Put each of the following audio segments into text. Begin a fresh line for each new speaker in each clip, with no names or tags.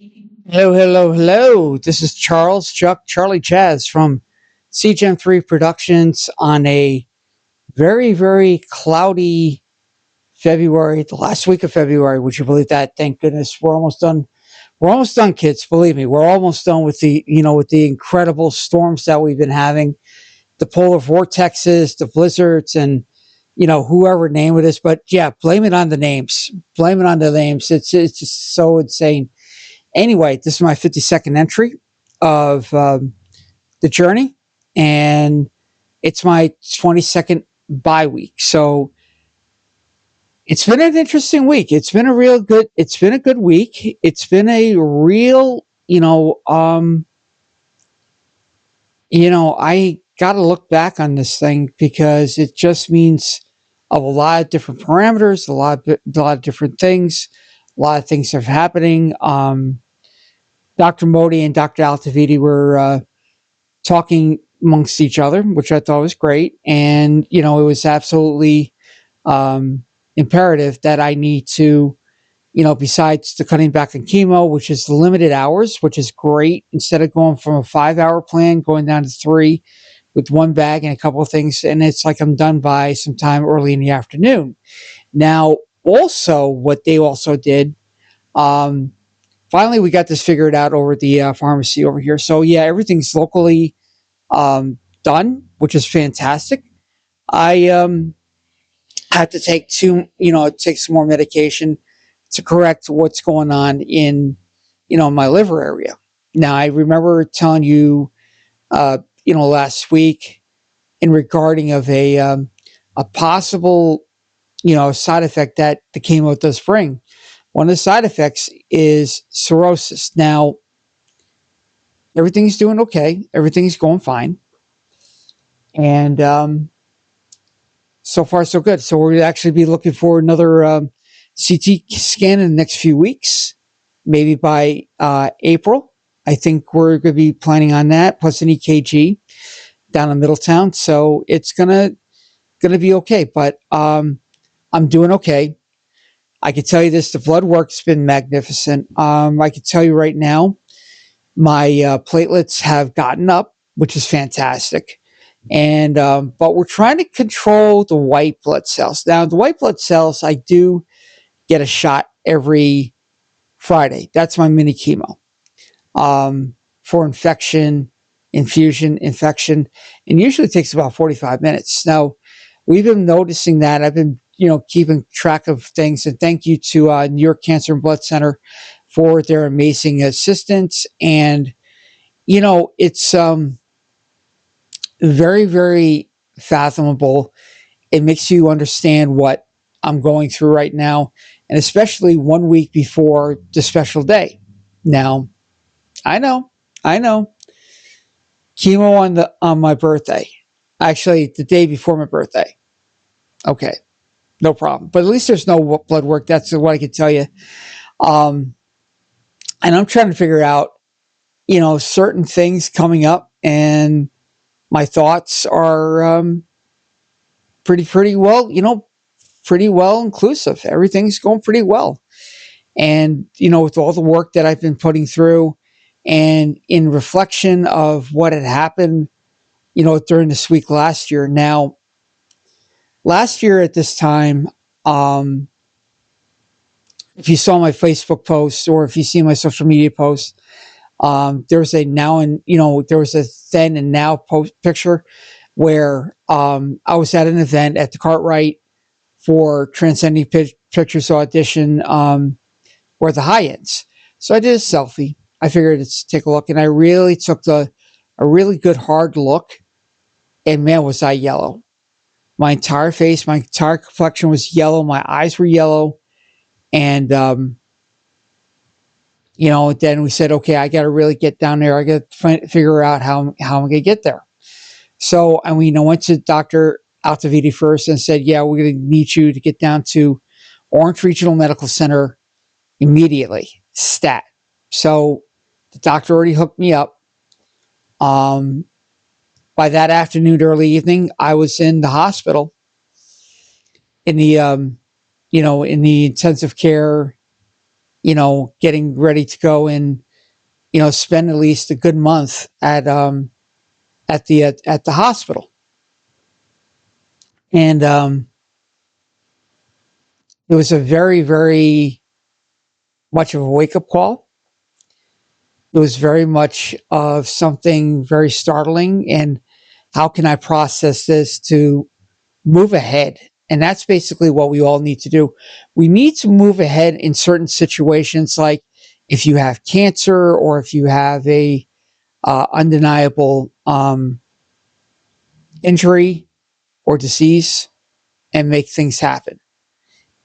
Hello, hello, hello. This is Charles Chuck Charlie Chaz from CGM3 Productions on a very, very cloudy February, the last week of February. Would you believe that? Thank goodness we're almost done. We're almost done, kids. Believe me, we're almost done with the incredible storms that we've been having, the polar vortexes, the blizzards, and whoever name it is. But yeah, blame it on the names. Blame it on the names. It's just so insane. Anyway, this is my 52nd entry of the journey, and it's my 22nd bye week. So it's been an interesting week. It's been a real good. It's been a good week. It's been a real, I got to look back on this thing because it just means of a lot of different parameters, a lot of different things, a lot of things are happening. Dr. Modi and Dr. Altavidi were talking amongst each other, which I thought was great. And, it was absolutely imperative that I need to, besides the cutting back on chemo, which is limited hours, which is great, instead of going from a 5-hour plan, going down to 3 with one bag and a couple of things. And it's like I'm done by sometime early in the afternoon. Now, also, what they also did, finally, we got this figured out over at the pharmacy over here. So yeah, everything's locally done, which is fantastic. I have to take take some more medication to correct what's going on in, my liver area. Now, I remember telling you, last week in regarding of a possible, side effect that the chemo does bring. One of the side effects is cirrhosis. Now, everything's doing okay. Everything's going fine. And so far, so good. So we'll actually be looking for another CT scan in the next few weeks, maybe by April. I think we're going to be planning on that, plus an EKG down in Middletown. So it's gonna be okay. But I'm doing okay. I can tell you this: the blood work's been magnificent. I can tell you right now, my platelets have gotten up, which is fantastic. And but we're trying to control the white blood cells. Now, the white blood cells, I do get a shot every Friday. That's my mini chemo for infection, and usually it takes about 45 minutes. Now, we've been noticing that. I've been, keeping track of things, and thank you to New York Cancer and Blood Center for their amazing assistance. And it's very, very fathomable. It makes you understand what I'm going through right now, and especially 1 week before the special day. Now, I know, chemo on my birthday. Actually, the day before my birthday. Okay, no problem. But at least there's no blood work. That's what I can tell you. Um, and I'm trying to figure out, certain things coming up, and my thoughts are pretty well, pretty well inclusive. Everything's going pretty well. And, with all the work that I've been putting through and in reflection of what had happened, during this week last year. Now, last year at this time, um, if you saw my Facebook posts or if you see my social media posts, there's a now and, there was a then and now picture where I was at an event at the Cartwright for Transcending Pictures audition, or the high ends. So I did a selfie. I figured let's take a look, and I really took a really good hard look, and man, was I yellow. My entire face, my entire complexion was yellow. My eyes were yellow, and then we said, okay, I got to really get down there. I got to figure out how I'm going to get there. So, and we went to Dr. Altavidi first and said, yeah, we're going to need you to get down to Orange Regional Medical Center immediately, stat. So the doctor already hooked me up. By that afternoon, early evening, I was in the hospital in the, in the intensive care getting ready to go and, spend at least a good month at the hospital. And it was a very, very much of a wake up call. It was very much of something very startling. And how can I process this to move ahead? And that's basically what we all need to do. We need to move ahead in certain situations, like if you have cancer or if you have a undeniable injury or disease, and make things happen.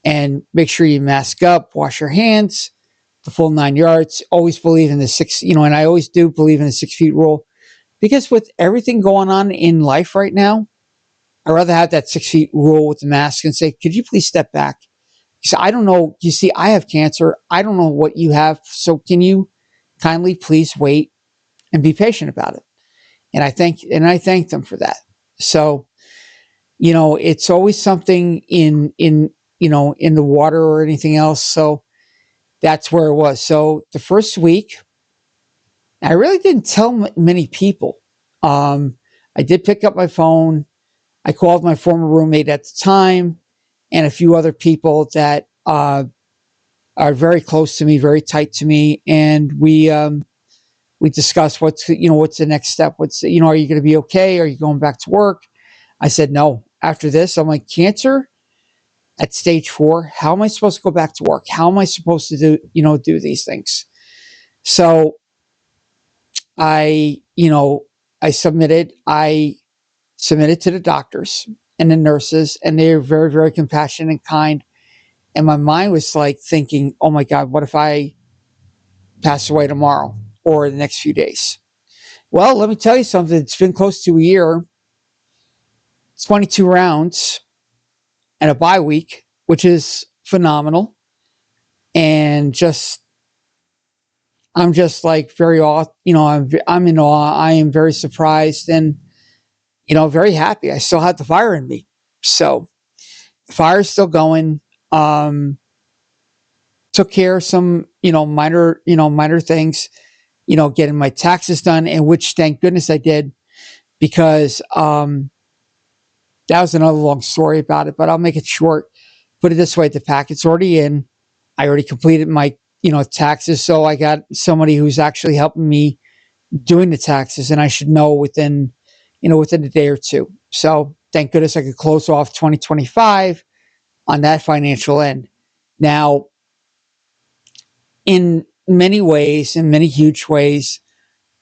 And make sure you mask up, wash your hands, the full 9 yards. Always believe in the six, and I always do believe in the 6 feet rule, because with everything going on in life right now, I'd rather have that 6 feet rule with the mask and say, could you please step back? Because I don't know. You see, I have cancer. I don't know what you have. So can you kindly please wait and be patient about it? And I thank them for that. So, it's always something in the water or anything else. So that's where it was. So the first week, I really didn't tell many people. I did pick up my phone. I called my former roommate at the time and a few other people that are very close to me, very tight to me, and we discussed what's the next step. Are you going to be okay? Are you going back to work? I said no. After this, I'm like, cancer at stage 4. How am I supposed to go back to work? How am I supposed to do these things? So I submitted to the doctors and the nurses, and they were very, very compassionate and kind. And my mind was like thinking, oh my God, what if I pass away tomorrow or the next few days? Well, let me tell you something. It's been close to a year, 22 rounds, and a bye week, which is phenomenal. And I'm just like very awe, I'm in awe. I am very surprised and, very happy. I still have the fire in me. So the fire is still going. Took care of some, minor things, getting my taxes done, and which thank goodness I did, because that was another long story about it, but I'll make it short. Put it this way, the packet's already in. I already completed my, taxes. So I got somebody who's actually helping me doing the taxes, and I should know within a day or two. So thank goodness I could close off 2025 on that financial end. Now, in many ways, in many huge ways,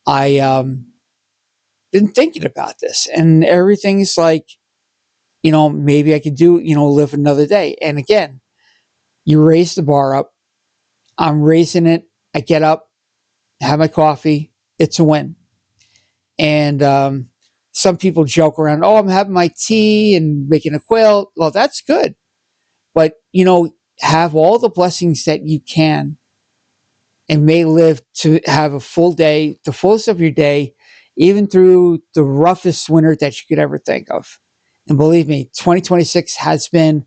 I been thinking about this, and everything's like, maybe I could do, live another day. And again, you raise the bar up. I'm raising it. I get up, have my coffee. It's a win. And some people joke around, oh, I'm having my tea and making a quilt. Well, that's good. But, have all the blessings that you can, and may live to have a full day, the fullest of your day, even through the roughest winter that you could ever think of. And believe me, 2026 has been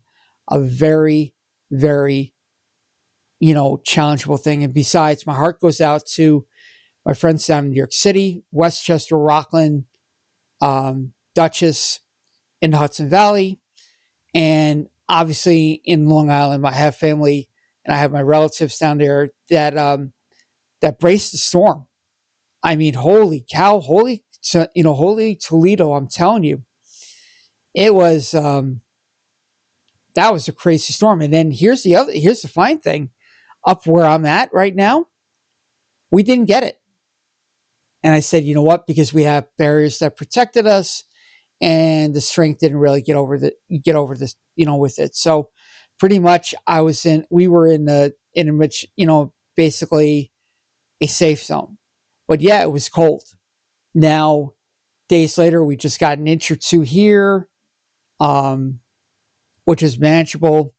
a very, very, challengeable thing. And besides, my heart goes out to my friends down in New York City, Westchester, Rockland, Dutchess, in the Hudson Valley, and obviously in Long Island. I have family and I have my relatives down there that braced the storm. I mean, holy cow, holy Toledo! I'm telling you, it was that was a crazy storm. And then here's the fine thing: up where I'm at right now, we didn't get it. And I said, you know what? Because we have barriers that protected us, and the strength didn't really get over this, with it. So pretty much we were in which, basically a safe zone. But yeah, it was cold. Now, days later, we just got an inch or two here, which is manageable.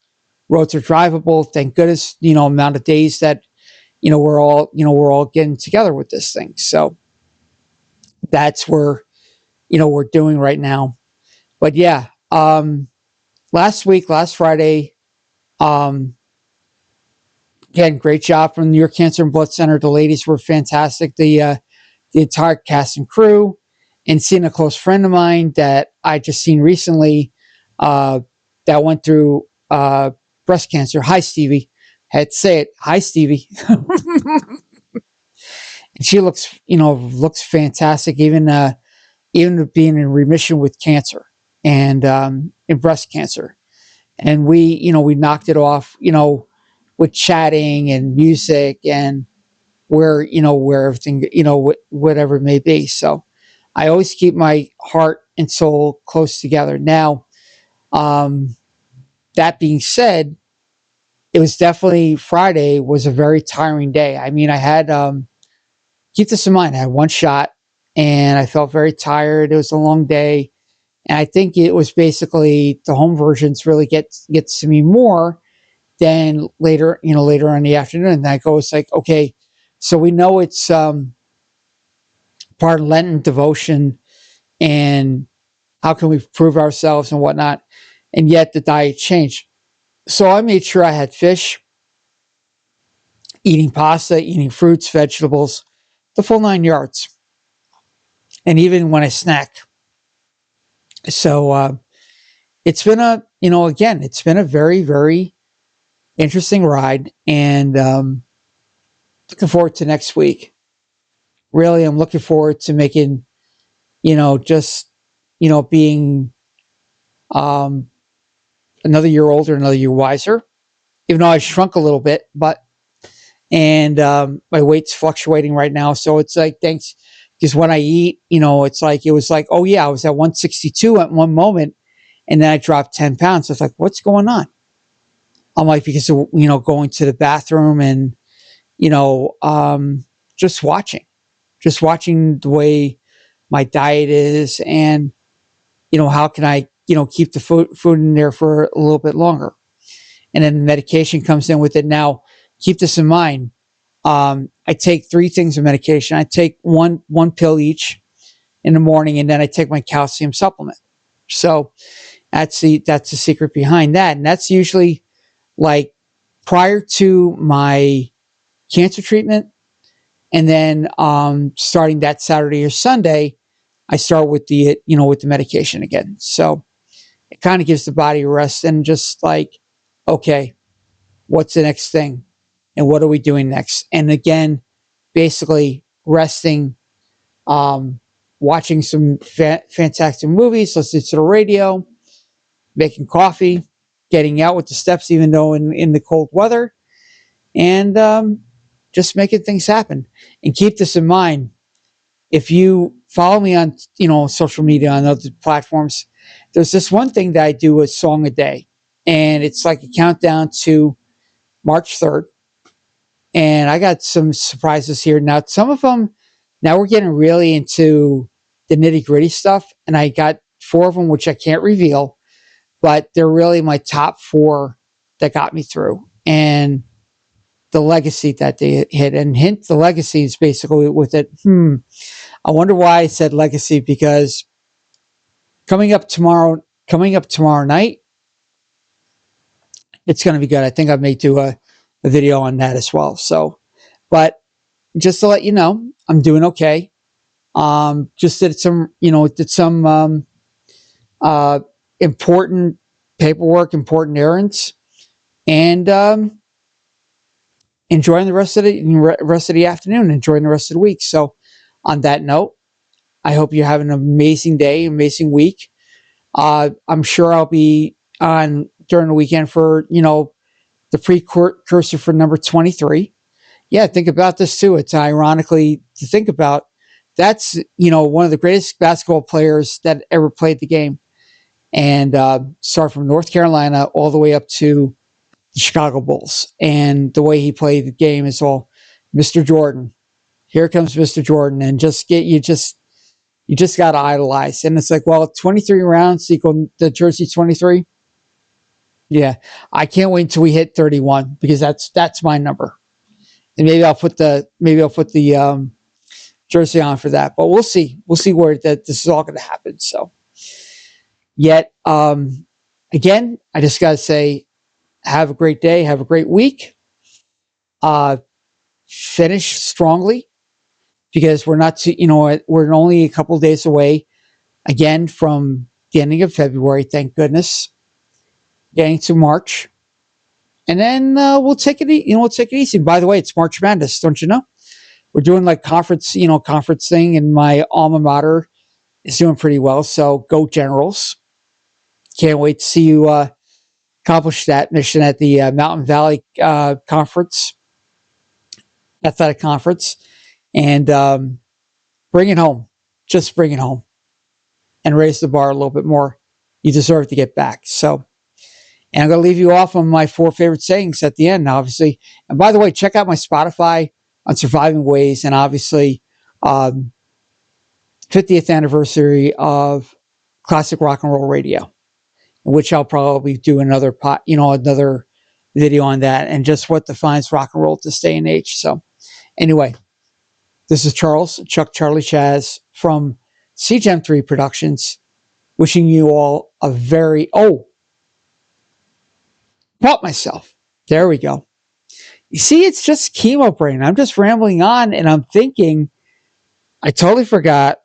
Roads are drivable. Thank goodness, amount of days that, we're all getting together with this thing. So that's where, we're doing right now. But yeah, last Friday, Again, great job from the New York Cancer and Blood Center. The ladies were fantastic. The entire cast and crew, and seeing a close friend of mine that I just seen recently uh, that went through breast cancer. Hi, Stevie. Had to say it. Hi, Stevie. And she looks fantastic, even being in remission with cancer and in breast cancer. And we knocked it off, with chatting and music and where everything, whatever it may be. So I always keep my heart and soul close together. Now, um, that being said, it was definitely Friday was a very tiring day. I mean, I had, keep this in mind, I had one shot and I felt very tired. It was a long day. And I think it was basically the home versions really gets to me more than later on in the afternoon. And I go, it's like, okay, so we know it's part of Lenten devotion and how can we prove ourselves and whatnot. And yet the diet changed. So I made sure I had fish, eating pasta, eating fruits, vegetables, the full 9 yards. And even when I snack. So it's been again, it's been a very, very interesting ride. And looking forward to next week. Really, I'm looking forward to making, just, being um, another year older, another year wiser, even though I shrunk a little bit, but, and my weight's fluctuating right now. So it's like, thanks. Because when I eat, it's like, it was like, oh yeah, I was at 162 at one moment and then I dropped 10 pounds. So it's like, what's going on? I'm like, because of, going to the bathroom and, you know, um, just watching the way my diet is and, how can I, keep the food in there for a little bit longer. And then the medication comes in with it. Now, keep this in mind. I take three things of medication. I take one pill each in the morning, and then I take my calcium supplement. So that's the secret behind that, and that's usually like prior to my cancer treatment, and then starting that Saturday or Sunday, I start with the medication again. So it kind of gives the body a rest and just like, okay, what's the next thing, and what are we doing next? And again, basically resting, um, watching some fantastic movies, listening to the radio, making coffee, getting out with the steps, even though in the cold weather, and just making things happen. And keep this in mind. If you follow me on, social media, on other platforms, there's this one thing that I do, a song a day. And it's like a countdown to March 3rd. And I got some surprises here. Now, some of them, now we're getting really into the nitty gritty stuff. And I got four of them, which I can't reveal, but they're really my top four that got me through. And the legacy that they hit, and hint, the legacy is basically with it. I wonder why I said legacy, because coming up tomorrow night, it's going to be good. I think I may do a video on that as well. So, but just to let you know, I'm doing okay. Just did some uh, important paperwork, important errands, and enjoying the rest of the afternoon, enjoying the rest of the week. So, on that note, I hope you have an amazing day, amazing week. I'm sure I'll be on during the weekend for the precursor for number 23. Yeah, think about this too. It's ironically to think about. That's one of the greatest basketball players that ever played the game, and start from North Carolina all the way up to the Chicago Bulls. And the way he played the game is all Mr. Jordan. Here comes Mr. Jordan, and you just got to idolize. And it's like, well, 23 rounds equal the jersey 23. Yeah, I can't wait until we hit 31, because that's my number. And maybe I'll put the jersey on for that. But we'll see. We'll see where that this is all going to happen. So, yet again, I just got to say, have a great day, have a great week, uh, finish strongly because we're not, we're only a couple of days away again from the ending of February. Thank goodness, getting to March, and then we'll take it. We'll take it easy. By the way, it's March Madness, don't you know? We're doing like conference thing, and my alma mater is doing pretty well. So go Generals! Can't wait to see you accomplish that mission at the Mountain Valley Conference, athletic conference, and bring it home. Just bring it home and raise the bar a little bit more. You deserve to get back. So, and I'm going to leave you off on my 4 favorite sayings at the end, obviously. And by the way, check out my Spotify on Surviving Ways, and obviously, 50th anniversary of classic rock and roll radio, which I'll probably do another another video on that, and just what defines rock and roll at this day and age. So, anyway, this is Chuck Charlie Chaz from CGM3 Productions, wishing you all a very, caught myself. There we go. You see, it's just chemo brain. I'm just rambling on, and I'm thinking, I totally forgot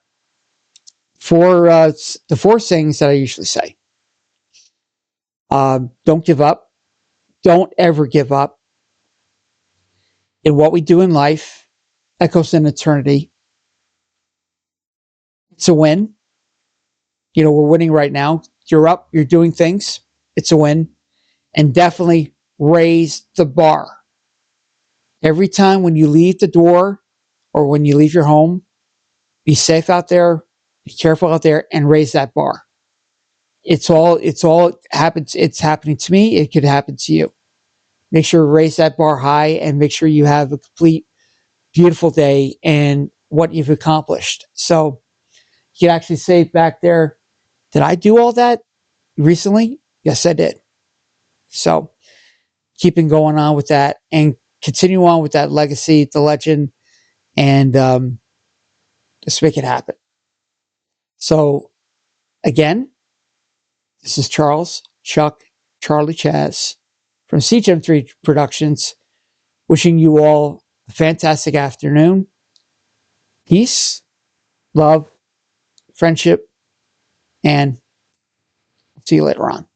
the 4 things that I usually say. Don't give up. Don't ever give up. In what we do in life echoes in eternity. It's a win. We're winning right now. You're up. You're doing things. It's a win. And definitely raise the bar. Every time when you leave the door or when you leave your home, be safe out there, be careful out there, and raise that bar. It's all happens. It's happening to me. It could happen to you. Make sure to raise that bar high and make sure you have a complete, beautiful day and what you've accomplished. So you can actually say back there, did I do all that recently? Yes, I did. So keeping going on with that and continue on with that legacy, the legend, and just make it happen. So again, this is Chuck Charlie Chaz from CGM3 Productions, wishing you all a fantastic afternoon. Peace, love, friendship, and see you later on.